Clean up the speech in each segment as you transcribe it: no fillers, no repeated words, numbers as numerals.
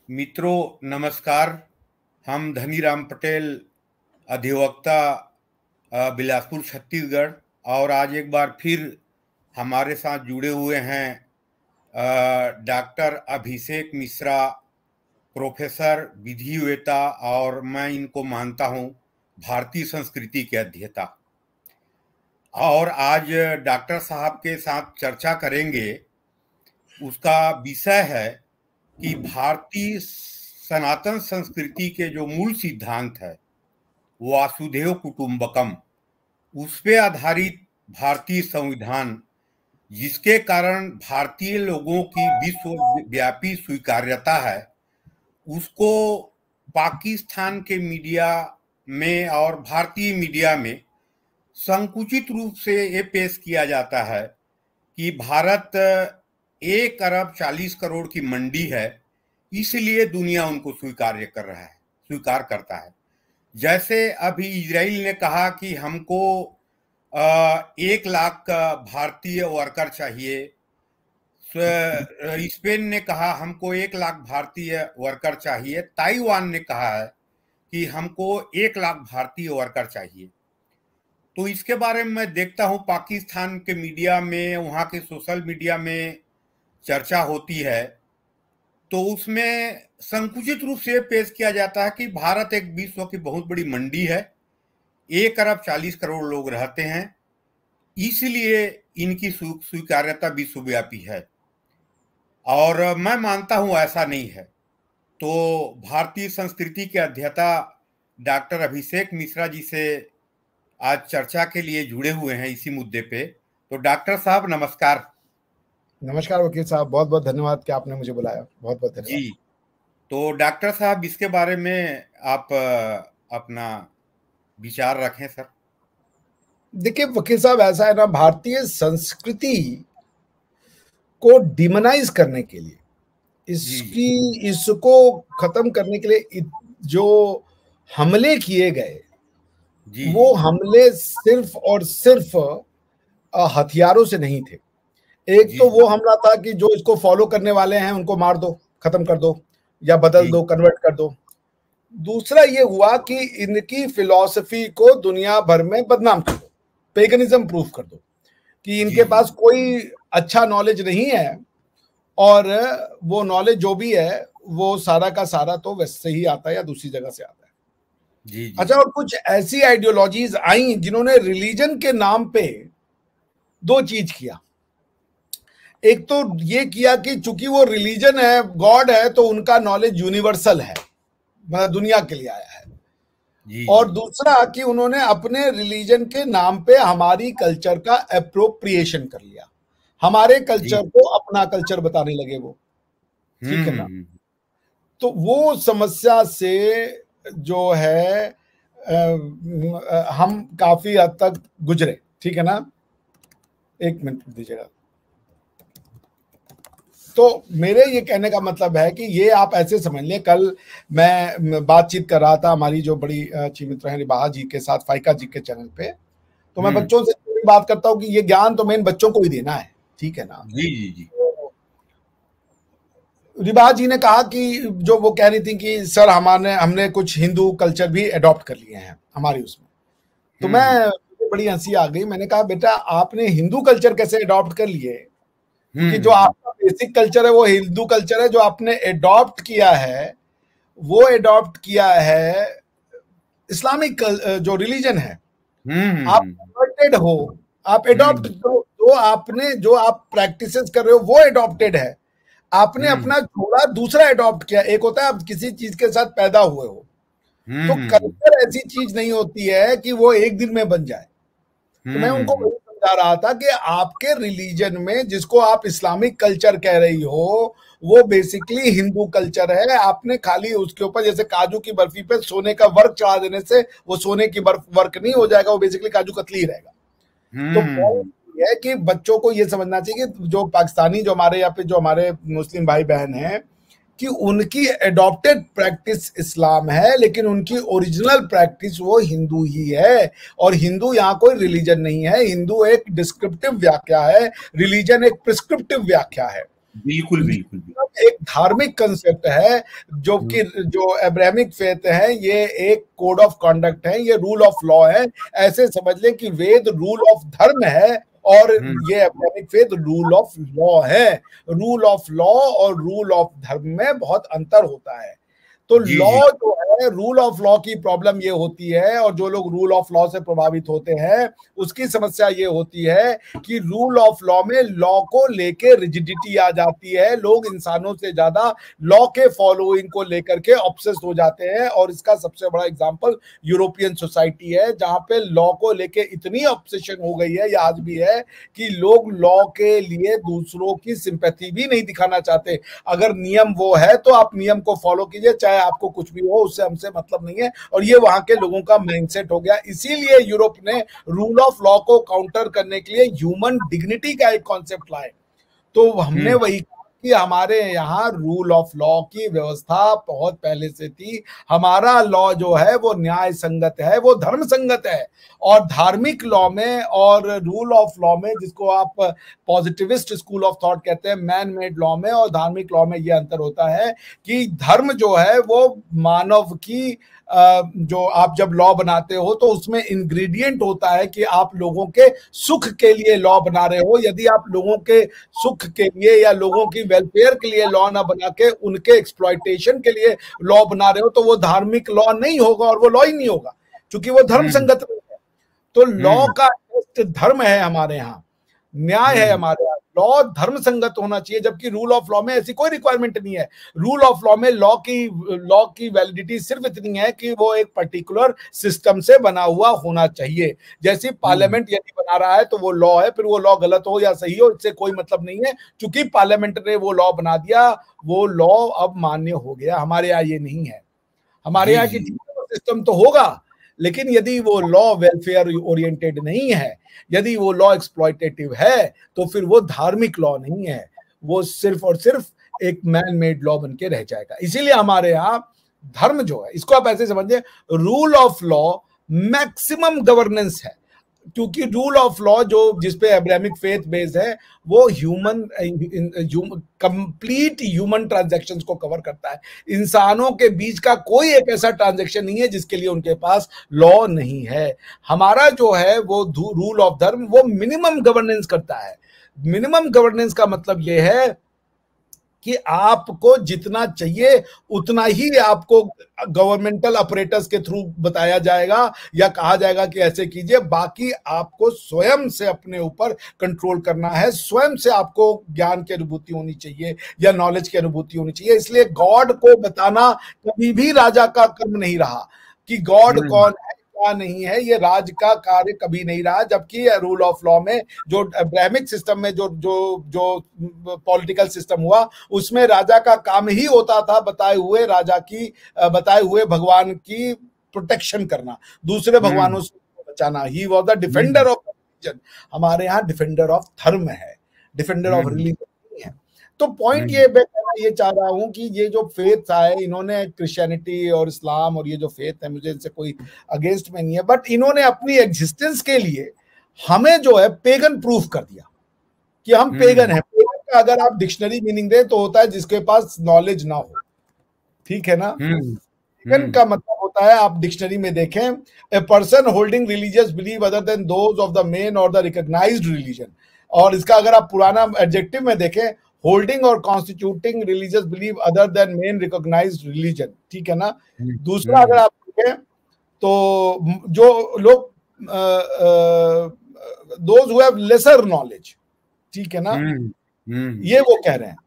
मित्रों नमस्कार। हम धनीराम पटेल, अधिवक्ता, बिलासपुर छत्तीसगढ़। और आज एक बार फिर हमारे साथ जुड़े हुए हैं डॉक्टर अभिषेक मिश्रा, प्रोफेसर विधिवेत्ता, और मैं इनको मानता हूं भारतीय संस्कृति के अध्येता। और आज डॉक्टर साहब के साथ चर्चा करेंगे। उसका विषय है कि भारतीय सनातन संस्कृति के जो मूल सिद्धांत है वासुदेव कुटुंबकम, उस पे आधारित भारतीय संविधान, जिसके कारण भारतीय लोगों की विश्वव्यापी स्वीकार्यता है, उसको पाकिस्तान के मीडिया में और भारतीय मीडिया में संकुचित रूप से ये पेश किया जाता है कि भारत 1 अरब 40 करोड़ की मंडी है, इसलिए दुनिया उनको स्वीकार करता है। जैसे अभी इजराइल ने कहा कि हमको 1 लाख भारतीय वर्कर चाहिए, स्पेन ने कहा हमको 1 लाख भारतीय वर्कर चाहिए, ताइवान ने कहा है कि हमको 1 लाख भारतीय वर्कर चाहिए। तो इसके बारे में मैं देखता हूं पाकिस्तान के मीडिया में, वहां के सोशल मीडिया में चर्चा होती है, तो उसमें संकुचित रूप से पेश किया जाता है कि भारत एक विश्व की बहुत बड़ी मंडी है, 1 अरब 40 करोड़ लोग रहते हैं, इसलिए इनकी स्वीकार्यता विश्वव्यापी है। और मैं मानता हूं ऐसा नहीं है। तो भारतीय संस्कृति के अध्येता डॉक्टर अभिषेक मिश्रा जी से आज चर्चा के लिए जुड़े हुए हैं इसी मुद्दे पे। तो डॉक्टर साहब नमस्कार। नमस्कार वकील साहब, बहुत बहुत धन्यवाद कि आपने मुझे बुलाया। बहुत बहुत धन्यवाद जी। तो डॉक्टर साहब, इसके बारे में आप अपना विचार रखें सर। देखिए वकील साहब, ऐसा है ना, भारतीय संस्कृति को डिमोनाइज करने के लिए, इसको खत्म करने के लिए जो हमले किए गए, वो हमले सिर्फ और सिर्फ हथियारों से नहीं थे। एक तो वो हमला था कि जो इसको फॉलो करने वाले हैं उनको मार दो, खत्म कर दो, या बदल दो, कन्वर्ट कर दो। दूसरा ये हुआ कि इनकी फिलॉसफी को दुनिया भर में बदनाम कर दो, पेगनिज्म प्रूफ कर दो कि इनके पास कोई अच्छा नॉलेज नहीं है, और वो नॉलेज जो भी है वो सारा का सारा तो वेस्ट से ही आता है या दूसरी जगह से आता है। जी। अच्छा, और कुछ ऐसी आइडियोलॉजीज आई जिन्होंने रिलीजन के नाम पे दो चीज किया। एक तो ये किया कि चूंकि वो रिलीजन है, गॉड है, तो उनका नॉलेज यूनिवर्सल है, मतलब दुनिया के लिए आया है। और दूसरा कि उन्होंने अपने रिलीजन के नाम पे हमारी कल्चर का एप्रोप्रिएशन कर लिया, हमारे कल्चर को अपना कल्चर बताने लगे वो। ठीक है ना? तो वो समस्या से जो है हम काफी हद तक गुजरे। ठीक है ना? एक मिनट दीजिएगा। तो मेरे ये कहने का मतलब है कि ये आप ऐसे समझ लें, कल मैं बातचीत कर रहा था हमारी जो बड़ी अच्छी मित्र हैं रिबाहा जी के साथ, फाइका जी के चैनल पे। तो मैं बच्चों से बात करता हूँ कि ये ज्ञान तो मेन बच्चों को ही देना है। ठीक है ना? जी। रिबाहा जी ने कहा कि जो वो कह रही थी कि सर हमने कुछ हिंदू कल्चर भी अडॉप्ट कर लिए हैं हमारी उसमें। तो मैं बड़ी हंसी आ गई। मैंने कहा बेटा, आपने हिंदू कल्चर कैसे अडॉप्ट कर लिए? क्योंकि जो आपका बेसिक कल्चर है वो हिंदू कल्चर है। जो आपने अडॉप्ट किया है वो अडॉप्ट किया है इस्लामिक जो रिलीजन है। आप कन्वर्टेड हो, आप अडॉप्ट, जो आप प्रैक्टिसेस कर रहे हो वो अडॉप्टेड है। आपने अपना छोड़ा, दूसरा अडॉप्ट किया। एक होता है आप किसी चीज के साथ पैदा हुए हो, तो कल्चर ऐसी चीज नहीं होती है कि वो एक दिन में बन जाए। तो मैं उनको वही समझा रहा था कि आपके रिलीजन में जिसको आप इस्लामिक कल्चर कह रही हो, वो बेसिकली हिंदू कल्चर है। आपने खाली उसके ऊपर जैसे काजू की बर्फी पे सोने का वर्क चढ़ा देने से वो सोने की वर्क नहीं हो जाएगा, वो बेसिकली काजू कतली ही रहेगा। तो है कि बच्चों को ये समझना चाहिए कि जो पाकिस्तानी, जो हमारे यहाँ पे जो हमारे मुस्लिम भाई बहन हैं, कि उनकी एडॉप्टेड प्रैक्टिस इस्लाम है, लेकिन उनकी ओरिजिनल प्रैक्टिस वो हिंदू ही है। और हिंदू यहाँ कोई रिलीजन नहीं है। हिंदू एक डिस्क्रिप्टिव व्याख्या है, रिलीजन एक प्रिस्क्रिप्टिव व्याख्या है। बिल्कुल बिल्कुल एक धार्मिक कंसेप्ट है, जो कि जो अब्राहमिक फेथ है, ये एक कोड ऑफ कंडक्ट है, ये रूल ऑफ लॉ है। ऐसे समझ लें कि वेद रूल ऑफ धर्म है और ये Abrahamic faith rule of law है। रूल ऑफ लॉ और रूल ऑफ धर्म में बहुत अंतर होता है। तो लॉ जो है, रूल ऑफ लॉ की प्रॉब्लम ये होती है, और जो लोग रूल ऑफ लॉ से प्रभावित होते हैं उसकी समस्या ये होती है कि रूल ऑफ लॉ में लॉ को लेके रिजिडिटी आ जाती है। लोग इंसानों से ज्यादा लॉ के फॉलोइंग को लेकर के ऑब्सेस्ड हो जाते हैं, और इसका सबसे बड़ा एग्जांपल यूरोपियन सोसाइटी है, जहां पे लॉ को लेके इतनी ऑब्सेशन हो गई है, या आज भी है, कि लोग लॉ के लिए दूसरों की सिंपैथी भी नहीं दिखाना चाहते। अगर नियम वो है तो आप नियम को फॉलो कीजिए, चाहे आपको कुछ भी हो, उससे हमसे मतलब नहीं है। और ये वहां के लोगों का माइंडसेट हो गया। इसीलिए यूरोप ने रूल ऑफ लॉ को काउंटर करने के लिए ह्यूमन डिग्निटी का एक कॉन्सेप्ट लाए। तो हमने वही कि हमारे यहाँ रूल ऑफ लॉ की व्यवस्था बहुत पहले से थी। हमारा लॉ जो है वो न्याय संगत है, वो धर्म संगत है। और धार्मिक लॉ में और रूल ऑफ लॉ में, जिसको आप पॉजिटिविस्ट स्कूल ऑफ थॉट कहते हैं, मैन मेड लॉ में और धार्मिक लॉ में ये अंतर होता है कि धर्म जो है वो मानव की जो आप जब लॉ बनाते हो तो उसमें इंग्रेडिएंट होता है कि आप लोगों के सुख के लिए लॉ बना रहे हो। यदि आप लोगों के सुख के लिए या लोगों की वेलफेयर के लिए लॉ ना बना के उनके एक्सप्लॉयटेशन के लिए लॉ बना रहे हो तो वो धार्मिक लॉ नहीं होगा, और वो लॉ ही नहीं होगा, क्योंकि वो धर्म संगत नहीं है। तो लॉ का धर्म है हमारे यहाँ, न्याय है हमारे यहाँ। लॉ धर्म संगत होना चाहिए, जबकि रूल ऑफ लॉ में ऐसी कोई रिक्वायरमेंट नहीं है। रूल ऑफ लॉ में लॉ की वैलिडिटी सिर्फ इतनी है कि वो एक पर्टिकुलर सिस्टम से बना हुआ होना चाहिए। जैसे पार्लियामेंट यदि बना रहा है तो वो लॉ है, फिर वो लॉ गलत हो या सही हो इससे कोई मतलब नहीं है, क्योंकि पार्लियामेंट ने वो लॉ बना दिया, वो लॉ अब मान्य हो गया। हमारे यहाँ ये नहीं है। हमारे यहाँ की सिस्टम तो होगा, लेकिन यदि वो लॉ वेलफेयर ओरिएंटेड नहीं है, यदि वो लॉ एक्सप्लॉयटेटिव है, तो फिर वो धार्मिक लॉ नहीं है, वो सिर्फ और सिर्फ एक मैन मेड लॉ बन के रह जाएगा। इसीलिए हमारे यहाँ धर्म जो है, इसको आप ऐसे समझिए, rule of law maximum governance है, क्योंकि रूल ऑफ लॉ जो जिसपे अब्राहमिक फेथ बेस्ड है वो ह्यूमन कंप्लीट ह्यूमन ट्रांजैक्शंस को कवर करता है। इंसानों के बीच का कोई एक ऐसा ट्रांजैक्शन नहीं है जिसके लिए उनके पास लॉ नहीं है। हमारा जो है वो रूल ऑफ धर्म वो मिनिमम गवर्नेंस करता है। मिनिमम गवर्नेंस का मतलब ये है कि आपको जितना चाहिए उतना ही आपको गवर्नमेंटल ऑपरेटर्स के थ्रू बताया जाएगा या कहा जाएगा कि ऐसे कीजिए, बाकी आपको स्वयं से अपने ऊपर कंट्रोल करना है। स्वयं से आपको ज्ञान की अनुभूति होनी चाहिए या नॉलेज की अनुभूति होनी चाहिए। इसलिए गॉड को बताना कभी भी राजा का कर्म नहीं रहा कि गॉड कौन है क्या नहीं है, ये राज का कार्य कभी नहीं रहा। जबकि रूल ऑफ लॉ में जो अब्राहमिक सिस्टम में जो जो जो पॉलिटिकल सिस्टम हुआ उसमें राजा का काम ही होता था बताए हुए भगवान की प्रोटेक्शन करना, दूसरे भगवानों से बचाना। He was the defender of religion. हमारे यहाँ डिफेंडर ऑफ धर्म है, डिफेंडर ऑफ रिलीजन नहीं है। तो पॉइंट ये मैं कहना ये चाह रहा हूं कि ये जो फेथ आए, इन्होंने क्रिश्चियनिटी और इस्लाम और ये जो फेथ है, मुझे इनसे कोई अगेंस्ट में नहीं है, बट इन्होंने अपनी एग्जिस्टेंस के लिए हमें जो है पेगन प्रूफ कर दिया कि हम पेगन है। पेगन का अगर आप डिक्शनरी मीनिंग दे तो होता है जिसके पास नॉलेज ना हो, ठीक है ना। पेगन का मतलब होता है, आप डिक्शनरी में देखें, a person holding religious belief other than those of the main और द रिकॉग्नाइज्ड रिलीजन। और इसका अगर आप पुराना एडजेक्टिव में देखें, होल्डिंग और constituting religious belief other than main recognised religion, ठीक है ना। दूसरा अगर आप देखें तो जो लोग those who have laser knowledge, ठीक है ना, ये वो कह रहे हैं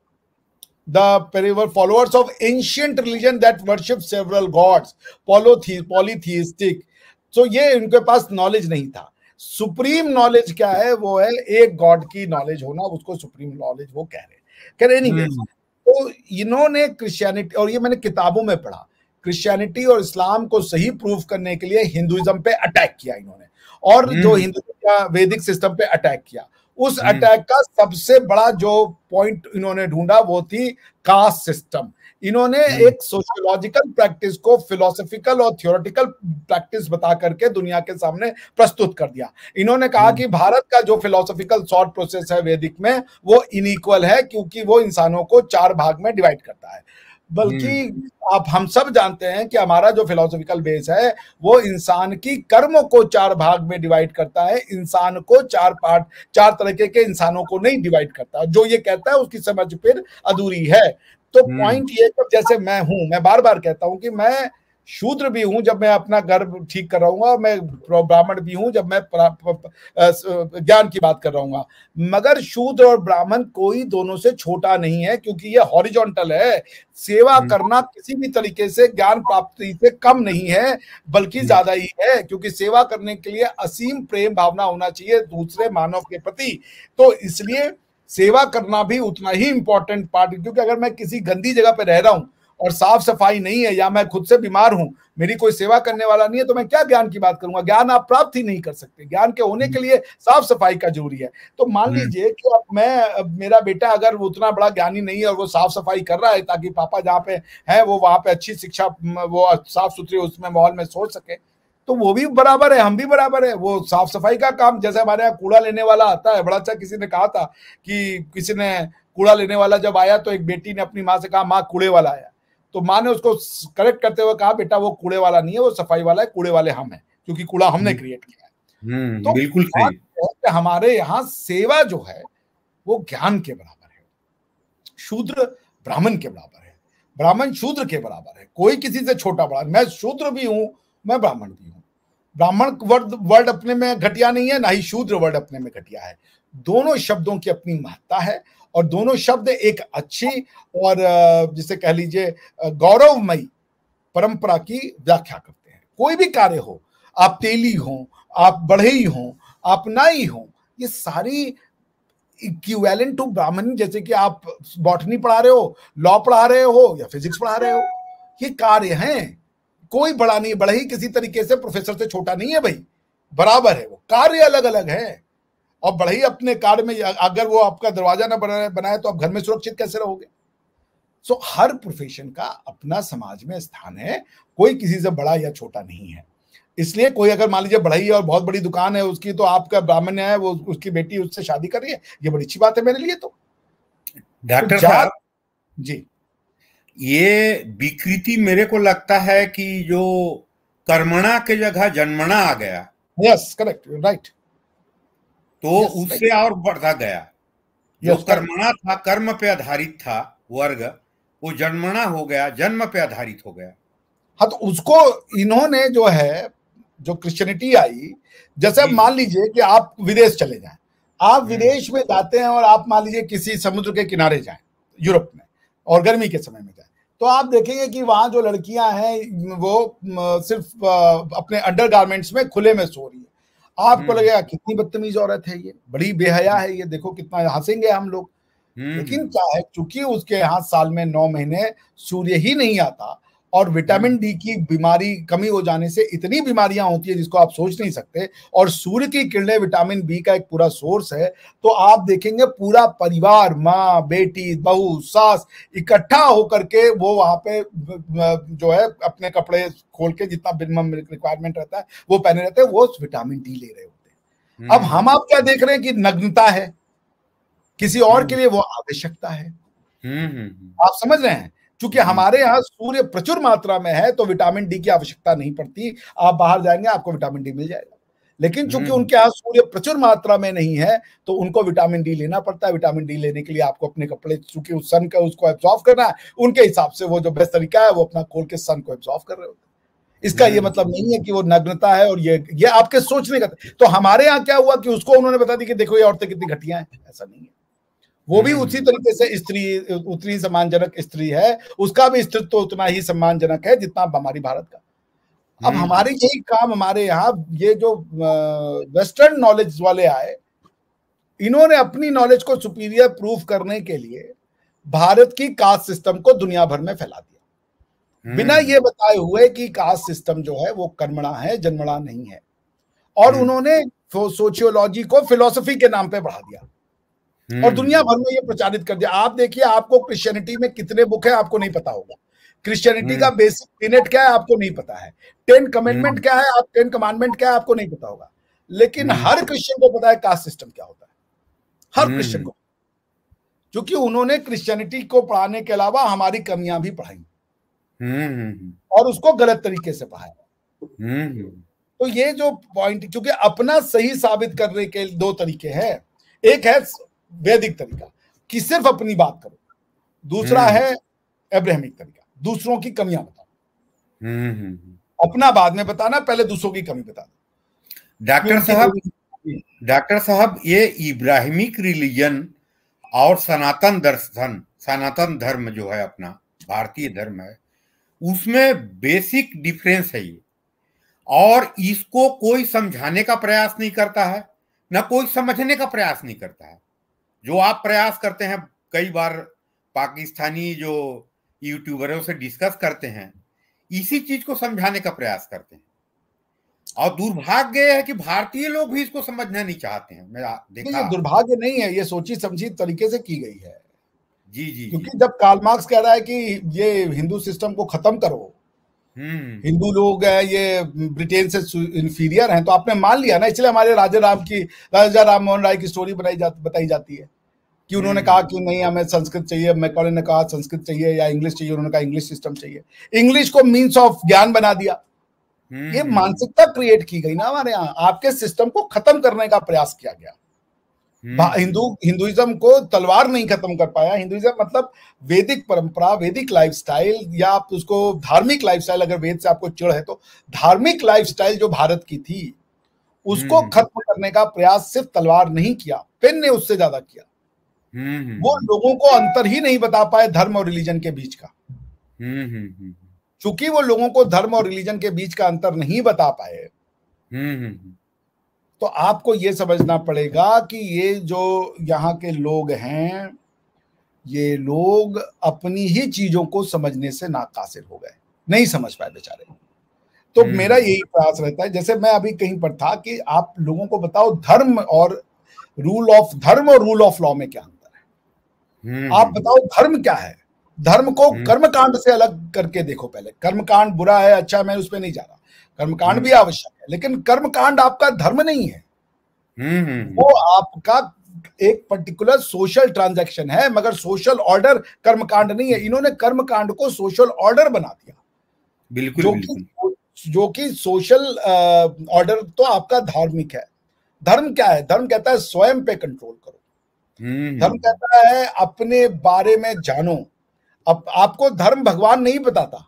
the followers of ancient religion that worship several gods, polytheistic। तो ये इनके पास नॉलेज नहीं था। सुप्रीम नॉलेज क्या है, वो है एक गॉड की नॉलेज होना, उसको सुप्रीम नॉलेज वो कह रहे हैं। एनीवेज, तो इन्होंने क्रिश्चियनिटी, और ये मैंने किताबों में पढ़ा, क्रिश्चियनिटी और इस्लाम को सही प्रूफ करने के लिए हिंदुइज्म पे अटैक किया इन्होंने, और जो हिंदू वैदिक सिस्टम पे अटैक किया। उस अटैक का सबसे बड़ा जो पॉइंट इन्होंने ढूंढा वो थी कास्ट सिस्टम। इन्होंने एक सोशियोलॉजिकल प्रैक्टिस को फिलोसॉफिकल और थियोरेटिकल प्रैक्टिस बता करके दुनिया के सामने प्रस्तुत कर दिया। इन्होंने कहा कि भारत का जो फिलोसॉफिकल थॉट प्रोसेस है वैदिक में वो इनइक्वल है, क्योंकि वो इंसानों को 4 भाग में डिवाइड करता है। बल्कि आप हम सब जानते हैं कि हमारा जो फिलोसॉफिकल बेस है वो इंसान की कर्मों को 4 भाग में डिवाइड करता है, इंसान को 4 पार्ट, 4 तरीके के इंसानों को नहीं डिवाइड करता। जो ये कहता है उसकी समझ फिर अधूरी है। तो पॉइंट ये, जैसे मैं हूं, मैं बार बार कहता हूं कि मैं शूद्र भी हूं जब मैं अपना घर ठीक कर रहा हूँ, मैं ब्राह्मण भी हूं जब मैं ज्ञान की बात कर रहा हूँ, मगर शूद्र और ब्राह्मण कोई दोनों से छोटा नहीं है, क्योंकि ये हॉरिजॉन्टल है। सेवा करना किसी भी तरीके से ज्ञान प्राप्ति से कम नहीं है, बल्कि ज्यादा ही है, क्योंकि सेवा करने के लिए असीम प्रेम भावना होना चाहिए दूसरे मानव के प्रति। तो इसलिए सेवा करना भी उतना ही इंपॉर्टेंट पार्ट है, क्योंकि अगर मैं किसी गंदी जगह पे रह रहा हूं और साफ सफाई नहीं है, या मैं खुद से बीमार हूं, मेरी कोई सेवा करने वाला नहीं है, तो मैं क्या ज्ञान की बात करूंगा? ज्ञान आप प्राप्त ही नहीं कर सकते। ज्ञान के होने के लिए साफ सफाई का जरूरी है। तो मान लीजिए कि अब मेरा बेटा अगर उतना बड़ा ज्ञानी नहीं है और वो साफ सफाई कर रहा है ताकि पापा जहाँ पे है वो वहां पे अच्छी शिक्षा, वो साफ सुथरी उसमें माहौल में सोच सके, तो वो भी बराबर है, हम भी बराबर है। वो साफ सफाई का काम, जैसे हमारे यहाँ कूड़ा लेने वाला आता है, बड़ा अच्छा किसी ने कहा था कि किसी ने कूड़ा लेने वाला जब आया तो एक बेटी ने अपनी माँ से कहा, माँ कूड़े वाला आया। तो माँ ने उसको करेक्ट करते हुए कहा, बेटा वो कूड़े वाला नहीं है, वो सफाई वाला है, कूड़े वाले हम हैं, क्योंकि कूड़ा हमने क्रिएट किया है। तो बिल्कुल सही। हमारे यहाँ सेवा जो है वो ज्ञान के बराबर है। शूद्र ब्राह्मण के बराबर है, ब्राह्मण शूद्र के बराबर है, कोई किसी से छोटा बड़ा। मैं शूद्र भी हूं, मैं ब्राह्मण भी हूं। ब्राह्मण वर्ड अपने में घटिया नहीं है, ना ही शूद्र वर्ड अपने में घटिया है। दोनों शब्दों की अपनी महत्ता है, और दोनों शब्द एक अच्छी और जिसे कह लीजिए गौरवमयी परंपरा की व्याख्या करते हैं। कोई भी कार्य हो, आप तेली हो, आप बढ़ई हो, आप नाई हो, ये सारी इक्विवेलेंट टू ब्राह्मण। जैसे कि आप बॉटनी पढ़ा रहे हो, लॉ पढ़ा रहे हो, या फिजिक्स पढ़ा रहे हो, ये कार्य हैं। कोई बड़ा नहीं, बढ़ई किसी तरीके से प्रोफेसर से छोटा नहीं है भाई, बराबर है। वो कार्य अलग अलग है, और बढ़ई अपने कार्य में अगर वो आपका दरवाजा ना बनाए तो आप घर में सुरक्षित कैसे रहोगे? सो हर प्रोफेशन का अपना समाज में स्थान है, कोई किसी से बड़ा या छोटा नहीं है। इसलिए कोई अगर मान लीजिए बढ़ई और बहुत बड़ी दुकान है उसकी, तो आपका ब्राह्मण है, वो उसकी बेटी उससे शादी कर रही है, ये बड़ी अच्छी बात है मेरे लिए। तो डॉक्टर साहब जी, ये विकृति मेरे को लगता है कि जो कर्मणा के जगह जन्मणा आ गया। Yes, correct, right. तो उससे और बढ़ता गया। जो कर्मणा था, कर्म पे आधारित था वर्ग, वो जन्मणा हो गया, जन्म पे आधारित हो गया। हाँ, तो उसको इन्होंने जो है, जो क्रिश्चियनिटी आई, जैसे मान लीजिए कि आप विदेश चले जाएं, आप विदेश में जाते हैं और आप मान लीजिए किसी समुद्र के किनारे जाएं यूरोप में, और गर्मी के समय में जाएं, तो आप देखेंगे कि वहां जो लड़कियां हैं वो सिर्फ अपने अंडरगारमेंट्स में खुले में सो रही है। आपको लगेगा कितनी बदतमीज औरत है ये, बड़ी बेहया है ये, देखो कितना हंसेंगे हम लोग। लेकिन क्या है, चूंकि उसके यहाँ साल में 9 महीने सूर्य ही नहीं आता, और विटामिन डी की बीमारी कमी हो जाने से इतनी बीमारियां होती है जिसको आप सोच नहीं सकते, और सूर्य की किरणें विटामिन बी का एक पूरा सोर्स है। तो आप देखेंगे पूरा परिवार, माँ, बेटी, बहू, सास इकट्ठा होकर के वो वहां पे जो है अपने कपड़े खोल के जितना मिनिमम रिक्वायरमेंट रहता है वो पहने रहते हैं, वो विटामिन डी ले रहे होते हैं। अब हम आप क्या देख रहे हैं कि नग्नता है, किसी और के लिए वो आवश्यकता है। आप समझ रहे हैं? क्योंकि हमारे यहाँ सूर्य प्रचुर मात्रा में है तो विटामिन डी की आवश्यकता नहीं पड़ती। आप बाहर जाएंगे आपको विटामिन डी मिल जाएगा। लेकिन चूंकि उनके यहाँ सूर्य प्रचुर मात्रा में नहीं है तो उनको विटामिन डी लेना पड़ता है। विटामिन डी लेने के लिए आपको अपने कपड़े, चूंकि उस सन का उसको एब्जॉर्व करना है, उनके हिसाब से वो जो बेस्ट तरीका है वो अपना खोल के सन को एब्जॉर्व कर रहे होते हैं। इसका ये मतलब नहीं है कि वो नग्नता है, और ये आपके सोचने का। तो हमारे यहाँ क्या हुआ कि उसको उन्होंने बता दी कि देखो ये औरतें कितनी घटिया हैं, ऐसा नहीं है। वो भी उसी तरीके से स्त्री, उतनी सम्मानजनक स्त्री है, उसका भी अस्तित्व उतना ही सम्मानजनक है जितना हमारी भारत का। अब हमारी यही काम, हमारे यहाँ ये जो वेस्टर्न नॉलेज वाले आए, इन्होंने अपनी नॉलेज को सुपीरियर प्रूफ करने के लिए भारत की कास्ट सिस्टम को दुनिया भर में फैला दिया, बिना ये बताए हुए कि कास्ट सिस्टम जो है वो कर्मणा है, जन्मणा नहीं है। और उन्होंने सोशियोलॉजी को फिलोसफी के नाम पे बढ़ा दिया और दुनिया भर में ये प्रचारित कर दिया। आप देखिए, आपको क्रिश्चियनिटी में कितने बुक है आपको नहीं पता होगा, क्रिश्चियनिटी का बेसिक टेनेट क्या है आपको नहीं पता है, 10 कमेंडमेंट क्या है, आप 10 कमांडमेंट क्या है आपको नहीं पता होगा। लेकिन हर क्रिश्चियन को पता है कास्ट सिस्टम क्या होता है, हर क्रिश्चियन को, क्योंकि उन्होंने क्रिश्चियनिटी को पढ़ाने के अलावा हमारी कमियां भी पढ़ाई और उसको गलत तरीके से पढ़ाया। तो ये जो पॉइंट, क्योंकि अपना सही साबित करने के 2 तरीके हैं, एक है वैदिक तरीका कि सिर्फ अपनी बात करो, दूसरा है अब्राहमिक तरीका, दूसरों की कमियां बताओ, अपना बाद में बताना, पहले दूसरों की कमी बताना। डॉक्टर साहब, ये इब्राहिमिक रिलीजन और सनातन दर्शन, सनातन धर्म जो है अपना भारतीय धर्म है, उसमें बेसिक डिफरेंस है ये, और इसको कोई समझाने का प्रयास नहीं करता है, ना कोई समझने का प्रयास नहीं करता है। जो आप प्रयास करते हैं, कई बार पाकिस्तानी जो यूट्यूबरों से डिस्कस करते हैं, इसी चीज को समझाने का प्रयास करते हैं, और दुर्भाग्य है कि भारतीय लोग भी इसको समझना नहीं चाहते हैं। मैं देखा, ये दुर्भाग्य नहीं है, ये सोची समझी तरीके से की गई है। जी, क्योंकि जब कार्ल मार्क्स कह रहा है कि ये हिंदू सिस्टम को खत्म करो, हिंदू लोग हैं ये ब्रिटेन से इंफीरियर हैं, तो आपने मान लिया ना, इसलिए हमारे राजा राम मोहन राय की स्टोरी बताई जाती है कि उन्होंने कहा कि नहीं हमें संस्कृत चाहिए, मैकॉले ने कहा संस्कृत चाहिए या इंग्लिश चाहिए, उन्होंने कहा इंग्लिश सिस्टम चाहिए, इंग्लिश को मीन्स ऑफ ज्ञान बना दिया। ये मानसिकता क्रिएट की गई ना हमारे यहाँ, आपके सिस्टम को खत्म करने का प्रयास किया गया। हिंदुइज्म को तलवार नहीं खत्म कर पाया। हिंदुइज्म मतलब वैदिक परंपरा, वैदिक लाइफस्टाइल, या आप उसको धार्मिक लाइफस्टाइल, अगर वेद से आपको चिढ़ है तो धार्मिक लाइफस्टाइल जो भारत की थी उसको खत्म करने का प्रयास सिर्फ तलवार नहीं किया, पेन ने उससे ज्यादा किया। वो लोगों को अंतर ही नहीं बता पाए धर्म और रिलीजन के बीच का। चूंकि वो लोगों को धर्म और रिलीजन के बीच का अंतर नहीं बता पाए, तो आपको ये समझना पड़ेगा कि ये जो यहाँ के लोग हैं, ये लोग अपनी ही चीजों को समझने से नाकासिर हो गए, नहीं समझ पाए बेचारे। तो मेरा यही प्रयास रहता है, जैसे मैं अभी कहीं पर था कि आप लोगों को बताओ धर्म और रूल ऑफ लॉ में क्या अंतर है। आप बताओ धर्म क्या है। धर्म को कर्मकांड से अलग करके देखो। पहले कर्मकांड बुरा है, अच्छा, मैं उस पर नहीं जा रहा, कर्मकांड भी आवश्यक है, लेकिन कर्मकांड आपका धर्म नहीं है। वो आपका एक पर्टिकुलर सोशल ट्रांजैक्शन है, मगर सोशल ऑर्डर कर्मकांड नहीं है। इन्होंने कर्मकांड को सोशल ऑर्डर बना दिया। बिल्कुल, जो कि सोशल ऑर्डर तो आपका धार्मिक है। धर्म क्या है? धर्म कहता है स्वयं पे कंट्रोल करो। धर्म कहता है अपने बारे में जानो। अब आपको धर्म भगवान नहीं बताता,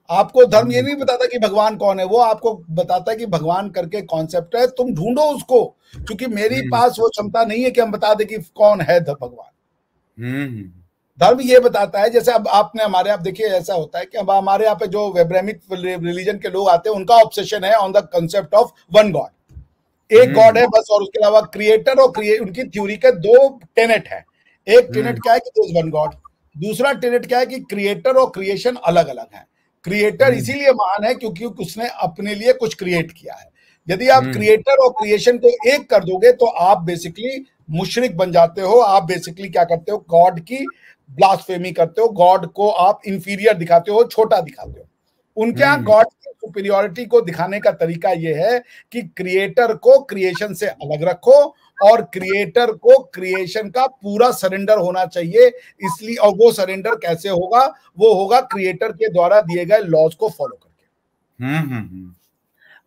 आपको धर्म ये नहीं बताता कि भगवान कौन है, वो आपको बताता है कि भगवान करके कॉन्सेप्ट है, तुम ढूंढो उसको, क्योंकि मेरी पास वो क्षमता नहीं है कि हम बता दे कि कौन है भगवान। धर्म ये बताता है, जैसे अब आपने हमारे आप देखिए, ऐसा होता है कि अब हमारे यहाँ पे जो अब्राहमिक रिलीजन के लोग आते हैं, उनका ऑब्सेशन है on the concept of one God, एक गॉड है बस, और उसके अलावा क्रिएटर और उनकी थ्योरी के 2 टेनेट है। एक टेनेट क्या है कि देयर इज वन गॉड, दूसरा टेनेट क्या है कि क्रिएटर और क्रिएशन अलग अलग है। क्रिएटर इसीलिए महान है क्योंकि उसने अपने लिए कुछ क्रिएट किया है। यदि आप क्रिएटर और क्रिएशन को एक कर दोगे तो आप बेसिकली मुशरिक बन जाते हो। आप बेसिकली क्या करते हो? गॉड की ब्लास्फेमी करते हो, गॉड को आप इंफीरियर दिखाते हो, छोटा दिखाते हो। उनके यहाँ गॉड की सुपीरियरिटी को दिखाने का तरीका यह है कि क्रिएटर को क्रिएशन से अलग रखो और क्रिएटर को क्रिएशन का पूरा सरेंडर होना चाहिए। इसलिए, और वो सरेंडर कैसे होगा? वो होगा क्रिएटर के द्वारा दिए गए लॉज को फॉलो करके।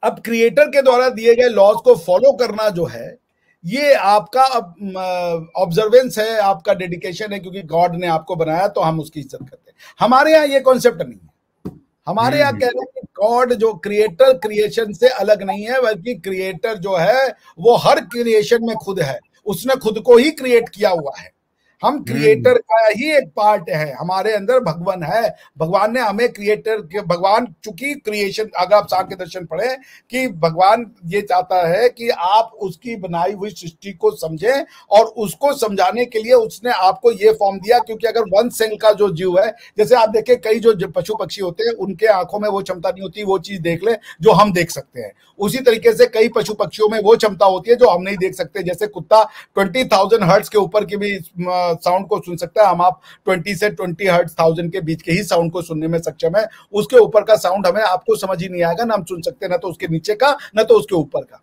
अब क्रिएटर के द्वारा दिए गए लॉज को फॉलो करना जो है, ये आपका ऑब्जर्वेंस है, आपका डेडिकेशन है, क्योंकि गॉड ने आपको बनाया तो हम उसकी इज्जत करते हैं। हमारे यहाँ ये कॉन्सेप्ट नहीं है। हमारे यहाँ कह रहे हैं कि गॉड जो क्रिएटर क्रिएशन से अलग नहीं है, बल्कि क्रिएटर जो है वो हर क्रिएशन में खुद है, उसने खुद को ही क्रिएट किया हुआ है। हम क्रिएटर का ही एक पार्ट है, हमारे अंदर भगवान है। भगवान ने हमें क्रिएटर के, भगवान चूंकि क्रिएशन, अगर आप सांख्य दर्शन पढ़े कि भगवान ये चाहता है कि आप उसकी बनाई हुई सृष्टि को समझें, और उसको समझाने के लिए उसने आपको ये फॉर्म दिया। क्योंकि अगर वन सेल का जो जीव है, जैसे आप देखें कई जो पशु पक्षी होते हैं उनके आंखों में वो क्षमता नहीं होती वो चीज देख ले जो हम देख सकते हैं, उसी तरीके से कई पशु पक्षियों में वो क्षमता होती है जो हम नहीं देख सकते। जैसे कुत्ता 20,000 हर्ट्ज के ऊपर की भी साउंड को सुन सकता है, हम आप 20 से 20 हर्ट्ज 1000 के बीच के ही साउंड को सुनने में सक्षम है। उसके ऊपर का साउंड हमें आपको समझ ही नहीं आएगा, ना हम सुन सकते, ना तो उसके नीचे का, ना तो उसके ऊपर का।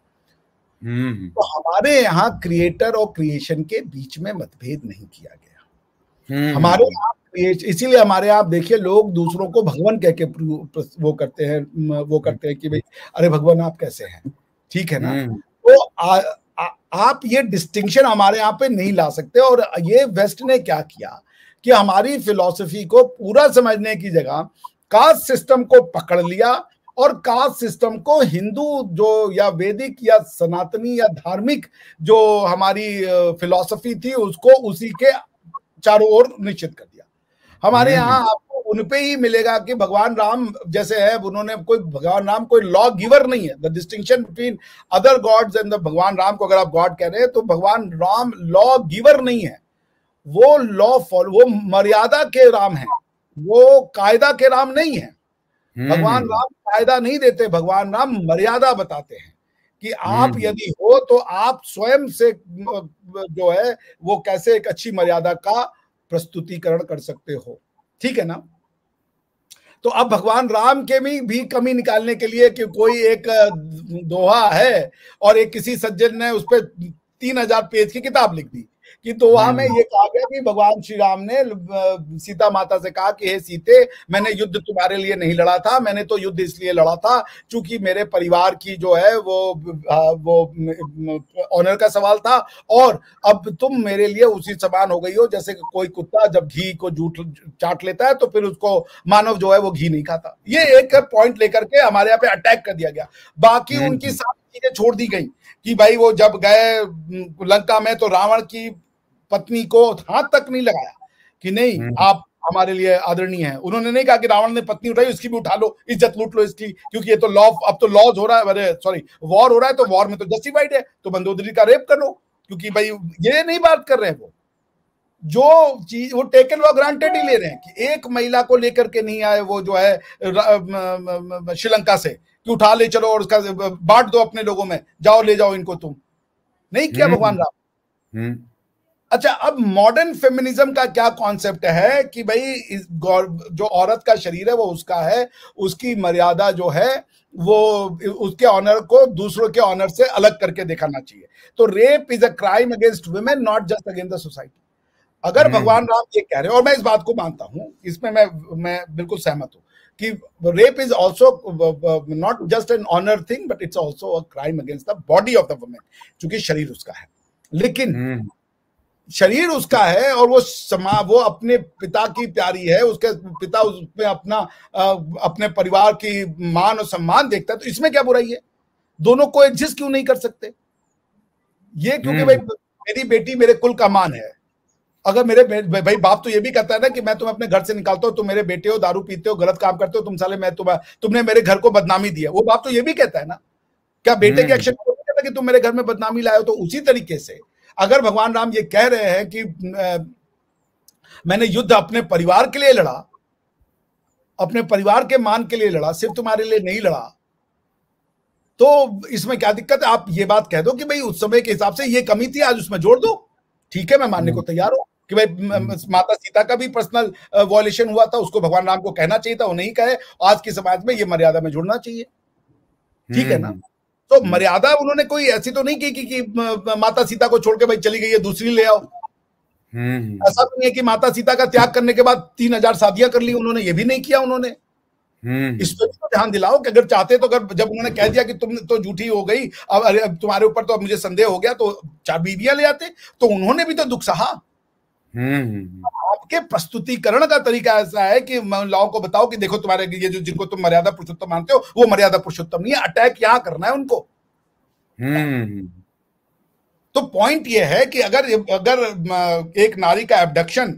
तो हमारे यहाँ क्रिएटर और क्रिएशन के बीच में मतभेद नहीं किया गया। हमारे यहाँ इसीलिए हमारे यहाँ आप देखिए लोग दूसरों को भगवान कह के वो करते हैं कि भाई अरे भगवान आप कैसे हैं, ठीक है ना। तो आप ये डिस्टिंक्शन हमारे यहाँ पे नहीं ला सकते। और ये वेस्ट ने क्या किया कि हमारी फिलॉसफी को पूरा समझने की जगह कास्ट सिस्टम को पकड़ लिया, और कास्ट सिस्टम को हिंदू जो या वैदिक या सनातनी या धार्मिक जो हमारी फिलॉसफी थी उसको उसी के चारों ओर निश्चित कर दिया। हमारे यहाँ आपको उनपे ही मिलेगा कि भगवान राम जैसे है, उन्होंने कोई, भगवान राम कोई लॉ गिवर नहीं है। The distinction between other gods and the भगवान राम को अगर आप गॉड कह रहे हैं तो भगवान राम लॉ गिवर नहीं है, वो लॉ फॉलो, वो मर्यादा के राम है, वो कायदा के राम नहीं है। भगवान राम कायदा नहीं देते, भगवान राम मर्यादा बताते हैं कि आप यदि हो तो आप स्वयं से जो है वो कैसे एक अच्छी मर्यादा का प्रस्तुतिकरण कर सकते हो, ठीक है ना। तो अब भगवान राम के में भी कमी निकालने के लिए कि कोई एक दोहा है और एक किसी सज्जन ने उस पर 3000 पेज की किताब लिख दी कि दोहा में ये कहा गया कि भगवान श्री राम ने सीता माता से कहा कि हे सीते, मैंने युद्ध तुम्हारे लिए नहीं लड़ा था, मैंने तो युद्ध इसलिए लड़ा था क्योंकि मेरे परिवार की जो है वो ऑनर का सवाल था, और अब तुम मेरे लिए उसी समान हो गई हो जैसे कि कोई कुत्ता जब घी को चाट लेता है तो फिर उसको मानव जो है वो घी नहीं खाता। ये एक पॉइंट लेकर के हमारे यहाँ पे अटैक कर दिया गया। बाकी उनकी सारी चीजें छोड़ दी गई कि भाई वो जब गए लंका में तो रावण की पत्नी को हाथ तक नहीं लगाया कि नहीं आप हमारे लिए आदरणीय हैं। उन्होंने नहीं कहा कि रावण ने पत्नी उठाई उसकी भी उठा लो, इज्जत लूट लो इसकी, क्योंकि ये तो लॉ, अब तो लॉज हो रहा है, अरे सॉरी वॉर हो रहा है, तो वॉर में तो जस्टिफाइड है, तो मंदोदरी का रेप कर लो, क्योंकि भाई ये नहीं बात कर रहे हैं। वो जो चीज वो टेकन फॉर ग्रांटेड ही ले रहे हैं कि एक महिला को लेकर के नहीं आए वो जो है श्रीलंका से कि उठा ले चलो और उसका बांट दो अपने लोगों में, जाओ ले जाओ इनको, तुम नहीं किया भगवान राम। अच्छा, अब मॉडर्न फेमिनिज्म का क्या कॉन्सेप्ट है कि भाई जो औरत का शरीर है वो उसका है, उसकी मर्यादा जो है वो उसके ऑनर को दूसरों के ऑनर से अलग करके दिखाना चाहिए। तो rape is a crime against women, not just against the society. अगर भगवान राम ये कह रहे हैं, और मैं इस बात को मानता हूं, इसमें मैं बिल्कुल सहमत हूं कि rape is also not just an honour thing but it's also a crime against the body of the women, क्योंकि शरीर उसका है। लेकिन शरीर उसका है और वो अपने पिता की प्यारी है, उसके पिता उसमें अपने परिवार की मान और सम्मान देखता है, तो इसमें क्या बुराई है? दोनों को एग्जिस्ट क्यों नहीं कर सकते? ये क्योंकि भाई मेरी बेटी मेरे कुल का मान है। अगर मेरे भाई बाप तो ये भी कहता है ना कि मैं तुम्हें अपने घर से निकालता हूं, तुम मेरे बेटे हो, दारू पीते हो, गलत काम करते हो, तुम साले, मैं तुमने मेरे घर को बदनामी दी है। वो बाप तो ये भी कहता है ना, क्या बेटे के एक्शन को कहता है कि तुम मेरे घर में बदनामी लाए हो? तो उसी तरीके से अगर भगवान राम ये कह रहे हैं कि मैंने युद्ध अपने परिवार के लिए लड़ा, अपने परिवार के मान के लिए लड़ा, सिर्फ तुम्हारे लिए नहीं लड़ा, तो इसमें क्या दिक्कत है? आप ये बात कह दो कि भाई उस समय के हिसाब से ये कमी थी, आज उसमें जोड़ दो, ठीक है, मैं मानने को तैयार हूं कि भाई माता सीता का भी पर्सनल वॉयलेशन हुआ था, उसको भगवान राम को कहना चाहिए था, वो नहीं कहे, आज के समाज में ये मर्यादा में जुड़ना चाहिए, ठीक है ना। तो मर्यादा उन्होंने कोई ऐसी तो नहीं की कि माता सीता को छोड़ के भाई चली गई है, दूसरी ले आओ। ऐसा तो नहीं है कि माता सीता का त्याग करने के बाद 3000 शादियां कर ली उन्होंने, ये भी नहीं किया उन्होंने। इस पर तो ध्यान दिलाओ कि अगर चाहते तो, अगर जब उन्होंने कह दिया कि तुम तो झूठी हो गई, अब तुम्हारे ऊपर तो अब मुझे संदेह हो गया, तो 4 बीवियां ले आते, तो उन्होंने भी तो दुख सहा। आपके प्रस्तुतिकरण का तरीका ऐसा है कि महिलाओं को बताओ कि देखो तुम्हारे ये जो जिनको तुम मर्यादा पुरुषोत्तम मानते हो वो मर्यादा पुरुषोत्तम नहीं है, अटैक यहां करना है उनको। तो पॉइंट ये है कि अगर अगर एक नारी का एब्डक्शन,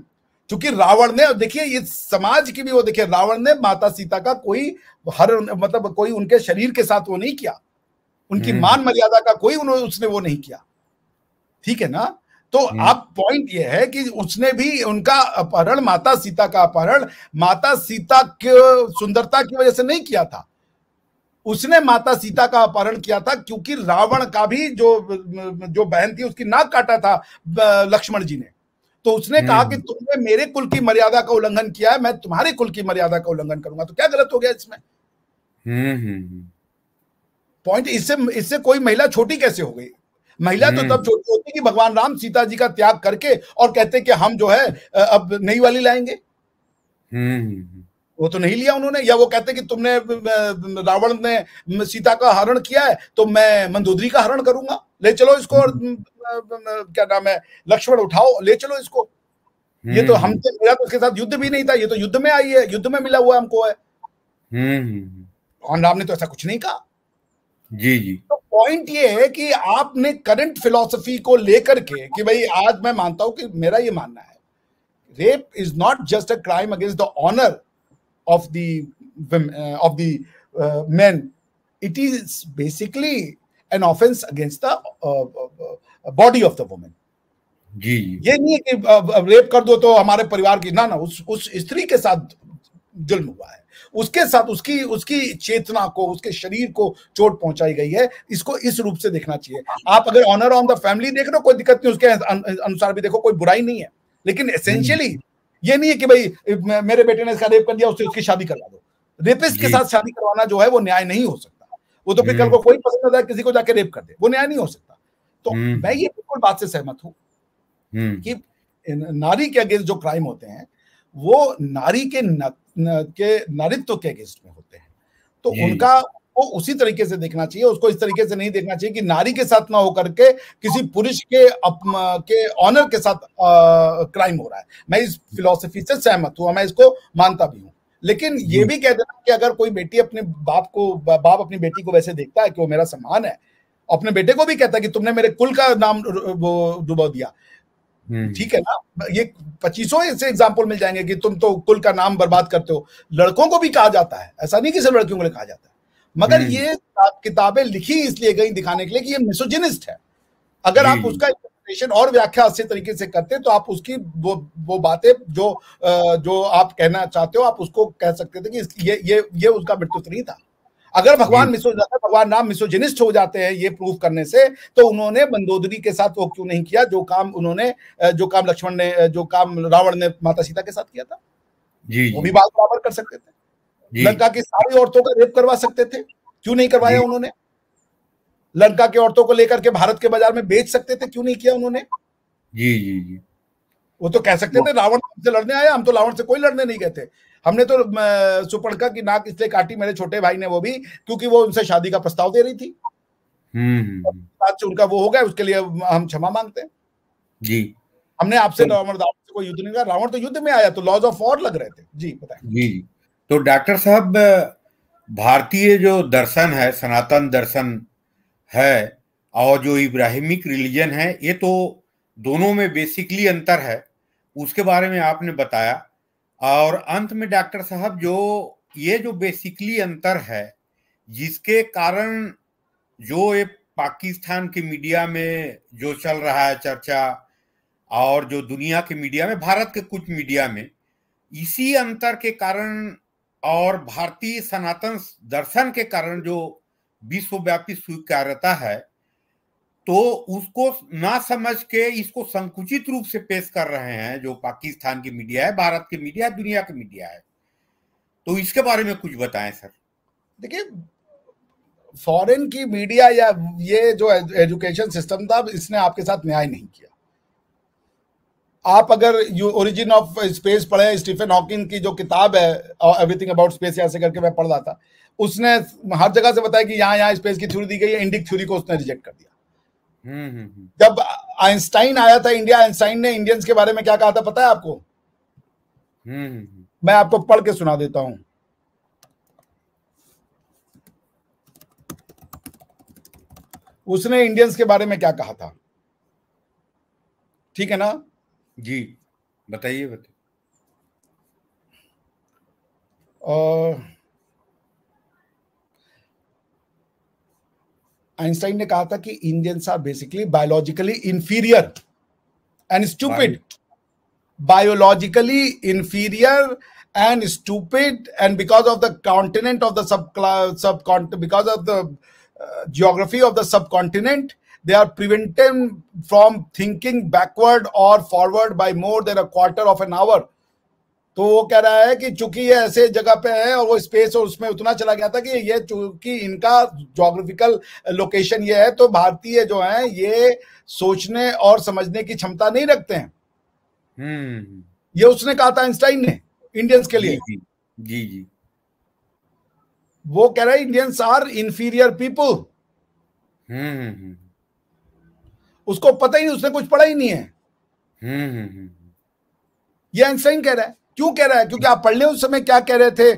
क्योंकि रावण ने, देखिए ये समाज की भी वो देखिए, रावण ने माता सीता का कोई मतलब कोई उनके शरीर के साथ वो नहीं किया, उनकी मान मर्यादा का कोई उसने वो नहीं किया, ठीक है ना। तो अब पॉइंट ये है कि उसने भी उनका अपहरण, माता सीता का अपहरण माता सीता के सुंदरता की वजह से नहीं किया था, उसने माता सीता का अपहरण किया था क्योंकि रावण का भी जो बहन थी उसकी नाक काटा था लक्ष्मण जी ने। तो उसने कहा कि तुमने मेरे कुल की मर्यादा का उल्लंघन किया है, मैं तुम्हारे कुल की मर्यादा का उल्लंघन करूंगा। तो क्या गलत हो गया इसमें? पॉइंट, इससे कोई महिला छोटी कैसे हो गई? महिला तो तब छोटी होती कि भगवान राम सीता जी का त्याग करके और कहते कि हम जो है अब नई वाली लाएंगे। वो तो नहीं लिया उन्होंने। या वो कहते कि तुमने, रावण ने सीता का हरण किया है तो मैं मंदोदरी का हरण करूंगा, ले चलो इसको, और क्या नाम है, लक्ष्मण उठाओ ले चलो इसको। ये तो हमसे, मेरा तो उसके साथ युद्ध भी नहीं था, ये तो युद्ध में आई है, युद्ध में मिला हुआ हमको है। भगवान राम ने तो ऐसा कुछ नहीं कहा। जी जी। तो पॉइंट ये है कि आपने करंट फिलॉसफी को लेकर के, कि भाई आज मैं मानता हूं कि मेरा ये मानना है, rape is not just a crime against the honour of the men, it is basically an offense against the body of the woman. जी। ये नहीं है कि रेप कर दो तो हमारे परिवार की, ना ना, उस स्त्री के साथ जुल्म हुआ है, उसके साथ उसकी चेतना को, उसके शरीर को चोट पहुंचाई गई है। इसको इस रूप से देखना चाहिए। आप अगर ऑनर ऑन द फैमिली देख रहे हो, कोई दिक्कत नहीं, उसके अनुसार भी देखो, कोई बुराई नहीं है। लेकिन एसेंशियली ये नहीं है कि भाई मेरे बेटे ने इसका रेप कर दिया, उससे उसकी शादी करवा दो। रेपिस्ट के साथ शादी करवाना जो है वो न्याय नहीं हो सकता। वो तो फिर कल को कोई पसंद आता है किसी को जाके रेप कर दे, वो न्याय नहीं हो सकता। तो मैं ये बिल्कुल बात से सहमत हूं कि नारी के अगेंस्ट जो क्राइम होते हैं वो नारी के नारित्व के अगेंस्ट में होते हैं। तो उनका वो उसी तरीके से देखना चाहिए, उसको इस तरीके से नहीं देखना चाहिए कि नारी के साथ ना होकर के किसी पुरुष के ऑनर के साथ क्राइम हो रहा है। मैं इस फिलॉसफी से सहमत हूं, मैं इसको मानता भी हूं। लेकिन ये भी कह देना कि अगर कोई बेटी अपने बाप अपनी बेटी को वैसे देखता है कि वो मेरा सम्मान है, अपने बेटे को भी कहता है कि तुमने मेरे कुल का नाम डुबो दिया, ठीक है ना। ये 25 ऐसे एग्जाम्पल मिल जाएंगे कि तुम तो कुल का नाम बर्बाद करते हो। लड़कों को भी कहा जाता है, ऐसा नहीं कि सिर्फ लड़कियों को कहा जाता है। मगर ये किताबें लिखी इसलिए गई दिखाने के लिए कि ये मिसोजिनिस्ट है। अगर आप उसका इंटरप्रिटेशन और व्याख्या अच्छे तरीके से करते तो आप उसकी वो बातें जो आप कहना चाहते हो, आप उसको कह सकते थे कि ये उसका मृत्यु नहीं था। अगर भगवान राम मिसोजिनिस्ट हो जाते हैं ये प्रूव करने से, तो उन्होंने मंदोदरी के साथ वो क्यों नहीं किया जो काम लक्ष्मण ने, जो काम रावण ने माता सीता के साथ किया था? वो भी बात बराबर कर सकते थे। लंका की सारी औरतों का रेप करवा सकते थे, क्यों नहीं करवाया उन्होंने? लंका की औरतों को लेकर के भारत के बाजार में बेच सकते थे, क्यों नहीं किया उन्होंने? जी जी जी। वो तो कह सकते थे रावण हमसे लड़ने आया, हम तो रावण से कोई लड़ने नहीं गए थे, हमने तो सुपर्णखा की नाक इसलिए काटी मेरे छोटे भाई ने, वो भी क्योंकि वो उनसे शादी का प्रस्ताव दे रही थी। आज उनका वो हो गया, उसके लिए हम क्षमा मांगते हैं। जी। हमने आपसे रावण से कोई युद्ध नहीं किया, रावण तो युद्ध में आया तो लॉज ऑफ वॉर लग रहे थे। जी बताएं। जी। तो डॉक्टर साहब, भारतीय जो दर्शन है, सनातन दर्शन है, और जो इब्राहिमिक रिलीजन है, ये तो दोनों में बेसिकली अंतर है, उसके बारे में आपने बताया। और अंत में डॉक्टर साहब, जो बेसिकली अंतर है, जिसके कारण जो ये पाकिस्तान की मीडिया में जो चल रहा है चर्चा, और जो दुनिया की मीडिया में, भारत के कुछ मीडिया में, इसी अंतर के कारण और भारतीय सनातन दर्शन के कारण जो विश्वव्यापी स्वीकार्यता है, तो उसको ना समझ के इसको संकुचित रूप से पेश कर रहे हैं जो पाकिस्तान की मीडिया है, भारत की मीडिया, दुनिया की मीडिया है। तो इसके बारे में कुछ बताएं सर। देखिए, फॉरेन की मीडिया या ये जो एजुकेशन सिस्टम था, इसने आपके साथ न्याय नहीं किया। आप अगर ओरिजिन ऑफ स्पेस पढ़े, स्टीफन हॉकिंग की जो किताब है एवरीथिंग अबाउट स्पेस, ऐसे करके मैं पढ़ रहा था, उसने हर जगह से बताया कि यहाँ स्पेस की थ्योरी दी गई है, इंडिक थ्योरी को उसने रिजेक्ट कर दिया। जब आइंस्टाइन आया था इंडिया, आइंस्टाइन ने इंडियंस के बारे में क्या कहा था पता है आपको? मैं आपको पढ़ के सुना देता हूं। उसने इंडियंस के बारे में क्या कहा था? ठीक है ना? जी, बताइए बताइए। आइंस्टाइन ने कहा था कि Indians are basically biologically inferior and stupid, biologically inferior and stupid, and because of the continent of the subcontinent, because of the geography of the subcontinent, they are prevented from thinking backward or forward by more than a quarter of an hour. तो वो कह रहा है कि चूंकि ये ऐसे जगह पे है और वो स्पेस और उसमें उतना चला गया था कि ये चूंकि इनका ज्योग्राफिकल लोकेशन ये है, तो भारतीय जो है ये सोचने और समझने की क्षमता नहीं रखते हैं। ये उसने कहा था आइंस्टाइन ने इंडियंस के लिए। जी जी जी। वो कह रहा है इंडियंस आर इंफीरियर पीपल। उसको पता ही नहीं, उसने कुछ पढ़ा ही नहीं है। ये आइंस्टाइन कह रहा है। क्यों कह रहा है? क्योंकि आप पढ़ ले उस समय क्या कह रहे थे,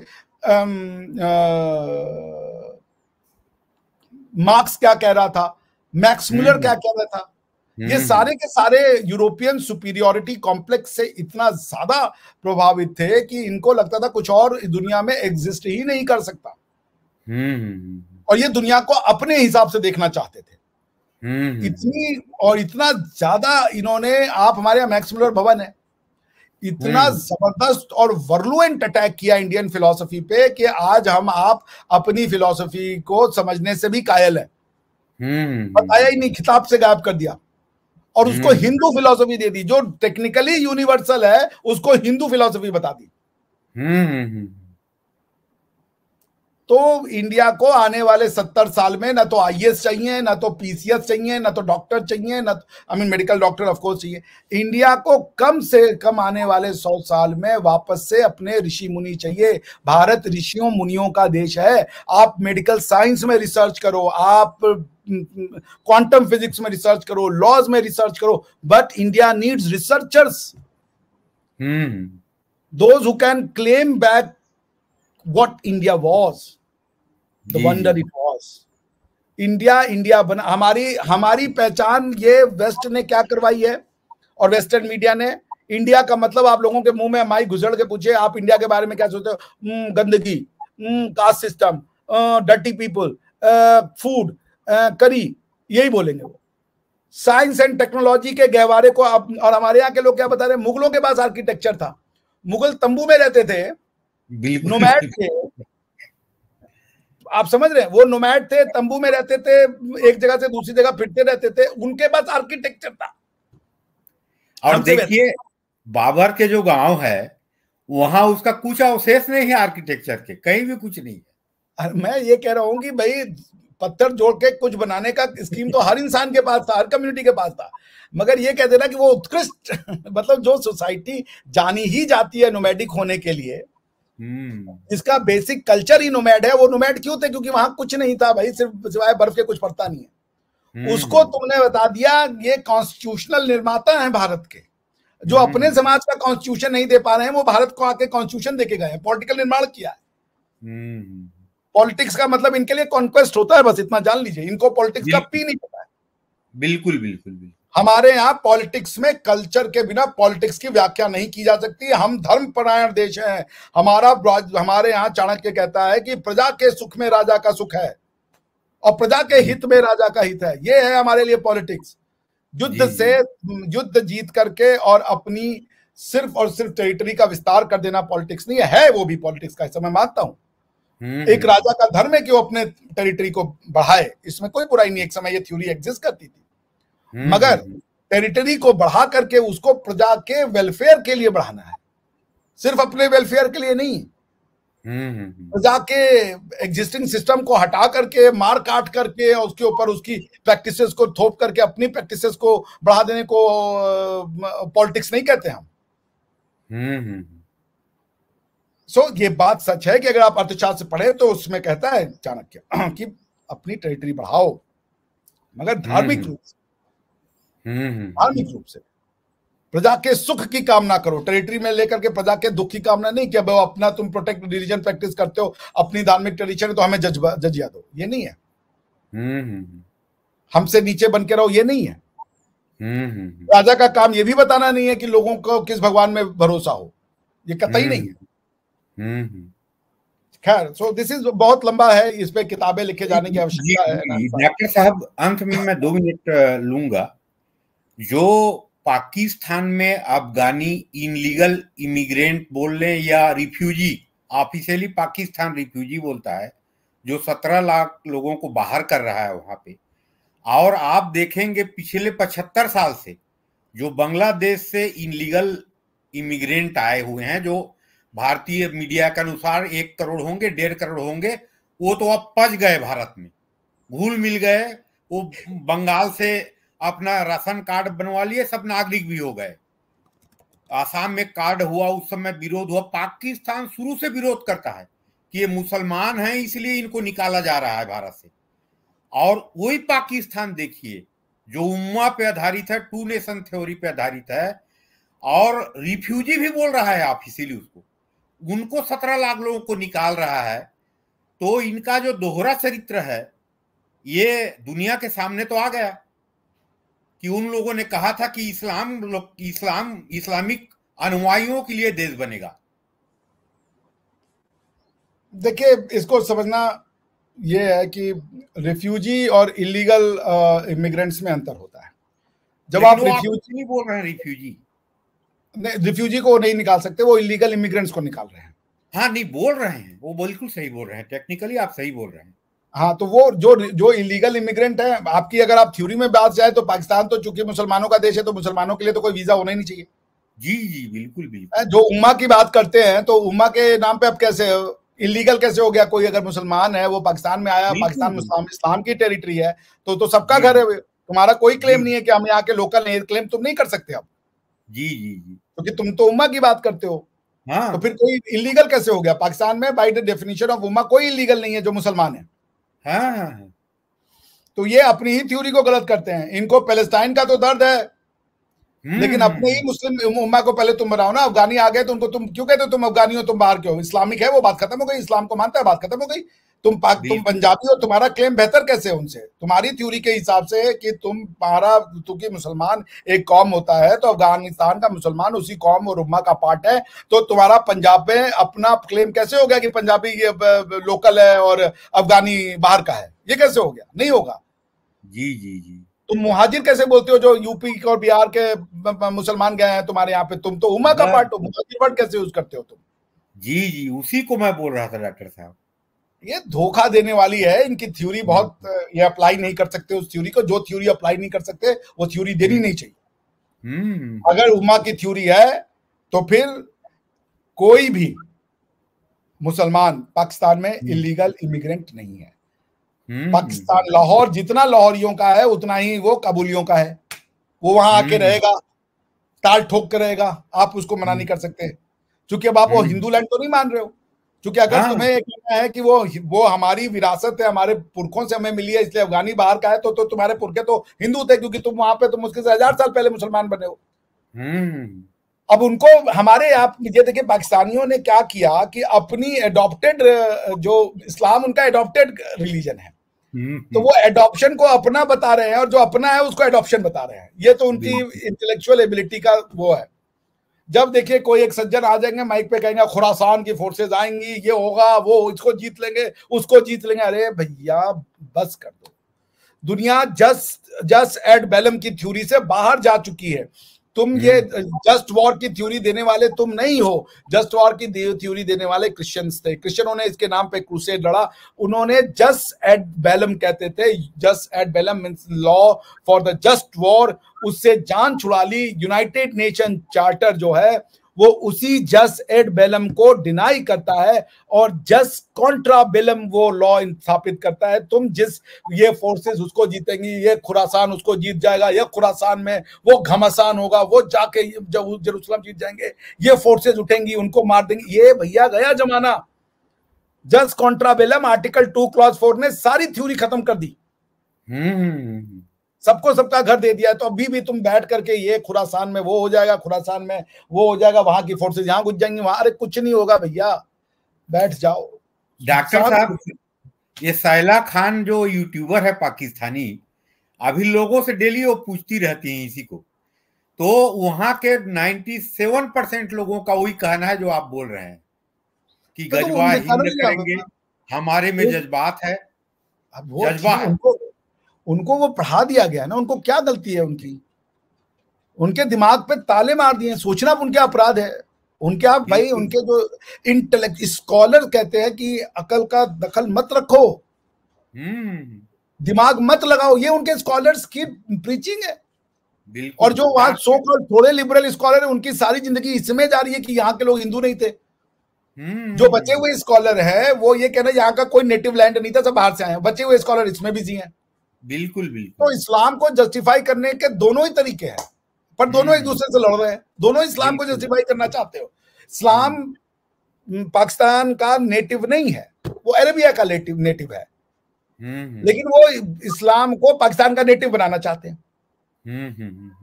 मार्क्स क्या कह रहा था, मैक्स मुलर क्या कह रहा था। ये सारे के सारे यूरोपियन सुपीरियोरिटी कॉम्प्लेक्स से इतना ज्यादा प्रभावित थे कि इनको लगता था कुछ और दुनिया में एग्जिस्ट ही नहीं कर सकता, और ये दुनिया को अपने हिसाब से देखना चाहते थे। इतनी और इतना ज्यादा इन्होंने, आप हमारे यहाँ मैक्स मुलर भवन है, इतना जबरदस्त और वर्लुएंट अटैक किया इंडियन फिलॉसफी पे कि आज हम आप अपनी फिलॉसफी को समझने से भी कायल है। बताया ही नहीं, खिताब से गायब कर दिया, और उसको हिंदू फिलॉसफी दे दी, जो टेक्निकली यूनिवर्सल है उसको हिंदू फिलॉसफी बता दी। तो इंडिया को आने वाले 70 साल में ना तो आईएएस चाहिए, ना तो पीसीएस चाहिए, ना तो डॉक्टर चाहिए, ना मेडिकल डॉक्टर ऑफ कोर्स चाहिए। इंडिया को कम से कम आने वाले 100 साल में वापस से अपने ऋषि मुनि चाहिए। भारत ऋषियों मुनियों का देश है। आप मेडिकल साइंस में रिसर्च करो, आप क्वांटम फिजिक्स में रिसर्च करो, लॉज में रिसर्च करो, but India needs researchers, those who can claim back what India was, the wonder it was. India बना। हमारी पहचान ये वेस्ट ने क्या करवाई है, और वेस्टर्न मीडिया ने। इंडिया का मतलब आप लोगों के मुंह में माइक घुसड़ के पूछे आप इंडिया के बारे में क्या सोचते हो, गंदगी, caste system, dirty people, food, करी, यही बोलेंगे वो। साइंस एंड टेक्नोलॉजी के गहवारे को आप, और हमारे यहाँ के लोग क्या बता रहे हैं, मुगलों के पास आर्किटेक्चर था, मुगल तंबू में रहते थे, नोमैड थे। आप समझ रहे हैं, वो नोमैड थे, तंबू में रहते थे, एक जगह से दूसरी जगह फिरते रहते थे, उनके पास आर्किटेक्चर था। और देखिए बाबर के जो गांव है वहां उसका कुछ अवशेष नहीं है आर्किटेक्चर के, कहीं भी कुछ नहीं है। मैं ये कह रहा हूं कि भाई पत्थर जोड़ के कुछ बनाने का स्कीम तो हर इंसान के पास था, हर कम्युनिटी के पास था, मगर ये कह देना कि वो उत्कृष्ट मतलब जो सोसाइटी जानी ही जाती है नोमैडिक होने के लिए, इसका बेसिक कल्चर ही नोमैड है। वो नोमैड क्यों थे? क्योंकि वहां कुछ नहीं था भाई, सिर्फ सिवाय बर्फ के कुछ पड़ता नहीं है। उसको तुमने बता दिया, ये कॉन्स्टिट्यूशनल निर्माता है भारत के, जो अपने समाज का कॉन्स्टिट्यूशन नहीं दे पा रहे हैं, वो भारत को आके कॉन्स्टिट्यूशन देके गए हैं, पॉलिटिकल निर्माण किया है। पॉलिटिक्स का मतलब इनके लिए कॉन्क्वेस्ट होता है, बस इतना जान लीजिए। इनको पॉलिटिक्स का पी नहीं पता है। बिल्कुल बिल्कुल बिल्कुल। हमारे यहाँ पॉलिटिक्स में कल्चर के बिना पॉलिटिक्स की व्याख्या नहीं की जा सकती। हम धर्मपरायण देश हैं। हमारे यहाँ चाणक्य कहता है कि प्रजा के सुख में राजा का सुख है और प्रजा के हित में राजा का हित है। ये है हमारे लिए पॉलिटिक्स। युद्ध जीत करके और अपनी सिर्फ और सिर्फ टेरिटरी का विस्तार कर देना पॉलिटिक्स नहीं है, वो भी पॉलिटिक्स का हिस्सा मैं मानता हूं। एक राजा का धर्म है कि वो अपने टेरिटरी को बढ़ाए, इसमें कोई बुराई नहीं। एक समय ये थ्योरी एग्जिस्ट करती थी, मगर टेरिटरी को बढ़ा करके उसको प्रजा के वेलफेयर के लिए बढ़ाना है, सिर्फ अपने वेलफेयर के लिए नहीं। प्रजा के एग्जिस्टिंग सिस्टम को हटा करके, मार काट करके, उसके ऊपर उसकी प्रैक्टिसेस को थोप करके अपनी प्रैक्टिसेस को बढ़ा देने को पॉलिटिक्स नहीं कहते हम। ये बात सच है कि अगर आप अर्थशास्त्र पढ़े तो उसमें कहता है चाणक्य कि अपनी टेरिटरी बढ़ाओ, मगर धार्मिक रूप से, धार्मिक रूप से प्रजा के सुख की कामना करो। टेरिटरी में लेकर के प्रजा के दुख की कामना नहीं कि अब अपना तुम प्रोटेक्ट रिलीजन प्रैक्टिस करते हो, अपनी धार्मिक ट्रेडिशन है तो हमें जजिया दो, ये नहीं है। हमसे नीचे बन के रहो, ये नहीं है। राजा का काम ये भी बताना नहीं है कि लोगों को किस भगवान में भरोसा हो, ये कतई नहीं है। खैर, सो दिस इज बहुत लंबा है, इस पे किताबें लिखे जाने की आवश्यकता है। डॉक्टर साहब, अंत में मैं 2 मिनट लूंगा। जो पाकिस्तान में अफगानी इनलीगल इमिग्रेंट बोल लें या रिफ्यूजी, ऑफिशियली पाकिस्तान रिफ्यूजी बोलता है, जो 17 लाख लोगों को बाहर कर रहा है वहां पे, और आप देखेंगे पिछले 75 साल से जो बांग्लादेश से इनलीगल इमिग्रेंट आए हुए हैं, जो भारतीय मीडिया के अनुसार 1 करोड़ होंगे, 1.5 करोड़ होंगे, वो तो अब पच गए भारत में, घुल मिल गए। वो बंगाल से अपना राशन कार्ड बनवा लिए, सब नागरिक भी हो गए। आसाम में कार्ड हुआ, उस समय विरोध हुआ। पाकिस्तान शुरू से विरोध करता है कि ये मुसलमान हैं, इसलिए इनको निकाला जा रहा है भारत से। और वही पाकिस्तान देखिए जो उम्मा पे आधारित है, 2 नेशन थ्योरी पे आधारित है, और रिफ्यूजी भी बोल रहा है ऑफिशियली उसको, उनको 17 लाख लोगों को निकाल रहा है। तो इनका जो दोहरा चरित्र है ये दुनिया के सामने तो आ गया कि उन लोगों ने कहा था कि इस्लामिक अनुयायियों के लिए देश बनेगा। देखिए, इसको समझना ये है कि रिफ्यूजी और इलीगल इमिग्रेंट्स में अंतर होता है। जब आप रिफ्यूजी नहीं बोल रहे हैं, रिफ्यूजी को नहीं निकाल सकते, वो इलीगल इमिग्रेंट्स को निकाल रहे हैं। हाँ, नहीं बोल रहे हैं, वो बिल्कुल सही बोल रहे हैं, टेक्निकली आप सही बोल रहे हैं। हाँ, तो वो जो इलीगल इमिग्रेंट है, आपकी अगर आप थ्योरी में बात जाए तो पाकिस्तान तो चूंकि मुसलमानों का देश है, तो मुसलमानों के लिए तो कोई वीजा होना ही नहीं चाहिए। जी जी, बिल्कुल बिल्कुल। जो उम्मा की बात करते हैं, तो उम्मा के नाम पे अब कैसे इलीगल कैसे हो गया? कोई अगर मुसलमान है, वो पाकिस्तान में आया, पाकिस्तान इस्लाम की टेरिटरी है, तो सबका घर है, तुम्हारा कोई क्लेम नहीं है कि हम यहाँ के लोकल हैं, क्लेम तुम नहीं कर सकते अब। जी जी जी, क्योंकि तुम तो उम्मा की बात करते हो। हाँ। तो फिर कोई इलीगल कैसे हो गया? पाकिस्तान में बाय द डेफिनेशन ऑफ उम्मा कोई इलीगल नहीं है जो मुसलमान है। हाँ। तो ये अपनी ही थ्योरी को गलत करते हैं। इनको पैलेस्टाइन का तो दर्द है, लेकिन अपने ही मुस्लिम उम्मा को पहले तुम बनाओ ना। अफगानी आ गए तो उनको तुम क्यों कहते हो तुम अफगानी हो, तुम बाहर क्यों? इस्लामिक है, वो बात खत्म हो गई। इस्लाम को मानता है, बात खत्म हो गई। तुम पंजाबी हो, तुम्हारा क्लेम बेहतर कैसे है उनसे? तुम्हारी थ्योरी के हिसाब से कि क्योंकि मुसलमान एक कौम होता है, तो अफगानिस्तान का मुसलमान उसी कौम और उम्मा का पार्ट है, तो तुम्हारा पंजाब में अपना क्लेम कैसे हो गया कि पंजाबी लोकल है और अफगानी बाहर का है? ये कैसे हो गया? नहीं होगा। जी जी जी। तुम मुहाजिर कैसे बोलते हो? जो यूपी और बिहार के मुसलमान गए हैं तुम्हारे यहाँ पे, तुम तो उम्मा का पार्ट हो। मुहाजिर वर्ड कैसे यूज करते हो तुम? जी जी, उसी को मैं बोल रहा था डॉक्टर साहब। ये धोखा देने वाली है इनकी थ्योरी। बहुत ये अप्लाई नहीं कर सकते उस थ्योरी को। जो थ्योरी अप्लाई नहीं कर सकते वो थ्योरी देनी नहीं चाहिए। अगर उम्मा की थ्योरी है तो फिर कोई भी मुसलमान पाकिस्तान में इलीगल इमिग्रेंट नहीं है। पाकिस्तान, लाहौर जितना लाहौरियों का है उतना ही वो काबुलियों का है। वो वहां आके रहेगा, ताल ठोक कर रहेगा। आप उसको मना नहीं कर सकते, क्योंकि अब आप वो हिंदू लैंड तो नहीं मान रहे हो। क्योंकि अगर तुम्हें ये कहना है कि वो हमारी विरासत है, हमारे पुरखों से हमें मिली है, इसलिए अफगानी बाहर का है, तो तुम्हारे पुरखे तो हिंदू थे, क्योंकि तुम वहां पे तुम उसके 1000 साल पहले मुसलमान बने हो। अब उनको हमारे आप ये देखिए, पाकिस्तानियों ने क्या किया कि अपनी एडॉप्टेड जो इस्लाम उनका एडॉप्टेड रिलीजन है, तो वो एडॉप्शन को अपना बता रहे हैं, और जो अपना है उसको एडॉप्शन बता रहे हैं। ये तो उनकी इंटेलेक्चुअल एबिलिटी का वो है। जब देखिए कोई एक सज्जन आ जाएंगे माइक पे, कहेंगे खुरासान की फोर्सेज आएंगी, ये होगा, वो इसको जीत लेंगे, उसको जीत लेंगे। अरे भैया बस कर दो। दुनिया जस्ट एट बेलम की थ्योरी से बाहर जा चुकी है। तुम ये जस्ट वॉर की थ्योरी देने वाले तुम नहीं हो। जस्ट वॉर की थ्योरी देने वाले क्रिश्चियंस थे। क्रिश्चियनों ने इसके नाम पे क्रूसेड लड़ा। उन्होंने जस्ट एट बेलम कहते थे। Jus ad bellum means law for the just war. उससे जान छुड़ा ली। यूनाइटेड नेशन चार्टर जो है वो उसी जस्ट एट बेलम को डिनाई करता है, और जस्ट कॉन्ट्रा बेलम वो लॉ स्थापित करता है। तुम जिस ये फोर्सेस उसको जीतेंगी, ये खुरासान उसको जीत जाएगा, ये खुरासान में वो घमासान होगा, वो जाके जब जेरूसलम जीत जाएंगे, ये फोर्सेस उठेंगी उनको मार देंगी। ये भैया गया जमाना। Just Contra Belum article 2 clause 4 ने सारी थ्योरी खत्म कर दी। सबको सबका घर दे दिया। तो अभी भी तुम बैठ करके ये खुरासान में वो हो जाएगा, खुरासान में वो हो जाएगा, वहां की फोर्सेस यहां घुस जाएंगी, वहां। अरे कुछ नहीं होगा भैया, बैठ जाओ। डॉक्टर साहब, ये साइला खान जो यूट्यूबर है पाकिस्तानी, अभी लोगों से डेली वो पूछती रहती हैं इसी को। तो वहां के 97% लोगों का वही कहना है जो आप बोल रहे हैं कि तो गजवा उनके हिंद कारण करेंगे, हमारे में वो जज्बात है, अब वो जज्बा ठीक, है। उनको वो पढ़ा दिया गया ना, उनको क्या गलती है उनकी? उनके दिमाग पे ताले मार दिए, सोचना उनके अपराध है। उनके आप भाई, बिल्कुल। उनके जो इंटेलेक्ट स्कॉलर कहते हैं कि अकल का दखल मत रखो, दिमाग मत लगाओ, ये उनके स्कॉलर्स की प्रीचिंग है। और बिल्कुल जो वहां डांट सो कॉल्ड थोड़े लिबरल स्कॉलर है, उनकी सारी जिंदगी इसमें जा रही है कि यहाँ के लोग हिंदू नहीं थे। जो बचे हुए स्कॉलर है वो ये कहना यहाँ का कोई नेटिव लैंड नहीं था, सब बाहर से आए हैं। बचे हुए स्कॉलर इसमें बिजी हैं। बिल्कुल तो बिल्कुल। इस्लाम को जस्टिफाई करने के दोनों ही तरीके हैं, पर दोनों एक दूसरे से लड़ रहे हैं। दोनों इस्लाम को बिल्कुल। जस्टिफाई करना चाहते हो। इस्लाम पाकिस्तान का नेटिव नहीं है, वो अरेबिया का नेटिव है, लेकिन वो इस्लाम को पाकिस्तान का नेटिव बनाना चाहते हैं।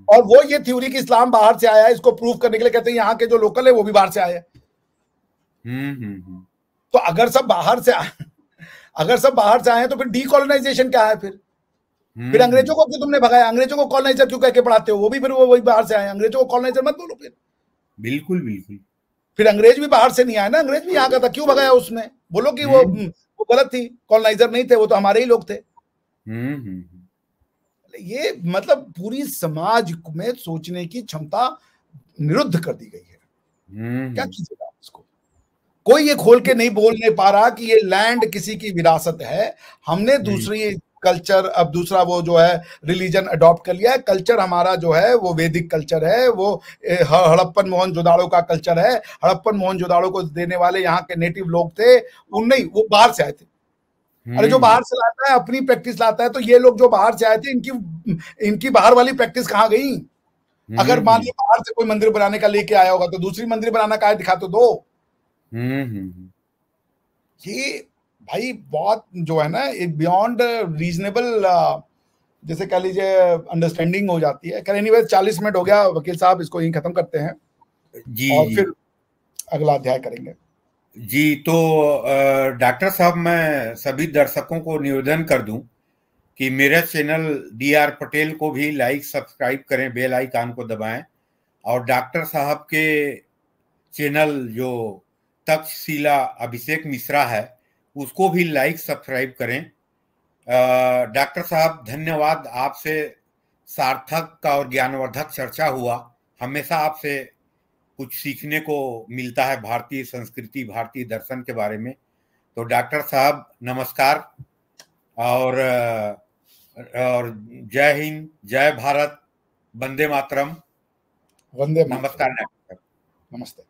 और वो ये थ्योरी कि इस्लाम बाहर से आया है, इसको प्रूव करने के लिए कहते हैं यहाँ के जो लोकल है वो भी बाहर से आए हैं। तो अगर सब बाहर से आए, अगर सब बाहर से आए हैं तो फिर डीकॉलोनाइजेशन क्या है? फिर अंग्रेजों को क्यों तुमने भगाया? अंग्रेजों को कॉलोनाइजर क्यों कह के पढ़ाते हो? वो भी फिर वो वही बाहर से आए। अंग्रेजों को कॉलोनाइजर मत बोलो फिर। बिल्कुल बिल्कुल। फिर अंग्रेज भी बाहर से नहीं आया ना, अंग्रेज भी यहाँ का था, क्यों भगाया उसने? बोलो कि वो गलत थी, कॉलोनाइजर नहीं थे, वो तो हमारे ही लोग थे। ये मतलब पूरी समाज में सोचने की क्षमता निरुद्ध कर दी गई है। क्या कीजिएगा इसको? कोई ये खोल के नहीं बोल नहीं पा रहा कि ये लैंड किसी की विरासत है। हमने दूसरी कल्चर, अब दूसरा वो जो है रिलीजन अडॉप्ट कर लिया है। कल्चर हमारा जो है वो वैदिक कल्चर है, वो हड़प्पन मोहनजोदाड़ो का कल्चर है। हड़प्पन मोहनजोदाड़ो को देने वाले यहाँ के नेटिव लोग थे, उन नहीं, वो बाहर से आए थे। अरे जो बाहर से लाता है अपनी प्रैक्टिस लाता है, तो ये लोग जो बाहर से आए थे, इनकी बाहर वाली प्रैक्टिस कहाँ गई? अगर मान लीजिए बाहर से कोई मंदिर बनाने का लेके आया होगा तो दूसरी मंदिर बनाना का दिखा तो दो। ये भाई बहुत जो है ना, एक बियॉन्ड रीजनेबल, जैसे कह लीजिए अंडरस्टैंडिंग हो जाती है। एनीवे 40 मिनट हो गया वकील साहब, इसको यहीं खत्म करते हैं जी और जी। फिर अगला अध्याय करेंगे। जी, तो डॉक्टर साहब, मैं सभी दर्शकों को निवेदन कर दूं कि मेरे चैनल DR पटेल को भी लाइक सब्सक्राइब करें, बेल आइकन को दबाएं, और डॉक्टर साहब के चैनल जो तक्षशिला अभिषेक मिश्रा है उसको भी लाइक सब्सक्राइब करें। डॉक्टर साहब धन्यवाद, आपसे सार्थक और ज्ञानवर्धक चर्चा हुआ। हमेशा आपसे कुछ सीखने को मिलता है भारतीय संस्कृति, भारतीय दर्शन के बारे में। तो डॉक्टर साहब नमस्कार, और जय हिंद, जय भारत, वंदे मातरम। वंदे मातरम। नमस्कार डॉक्टर। नमस्ते।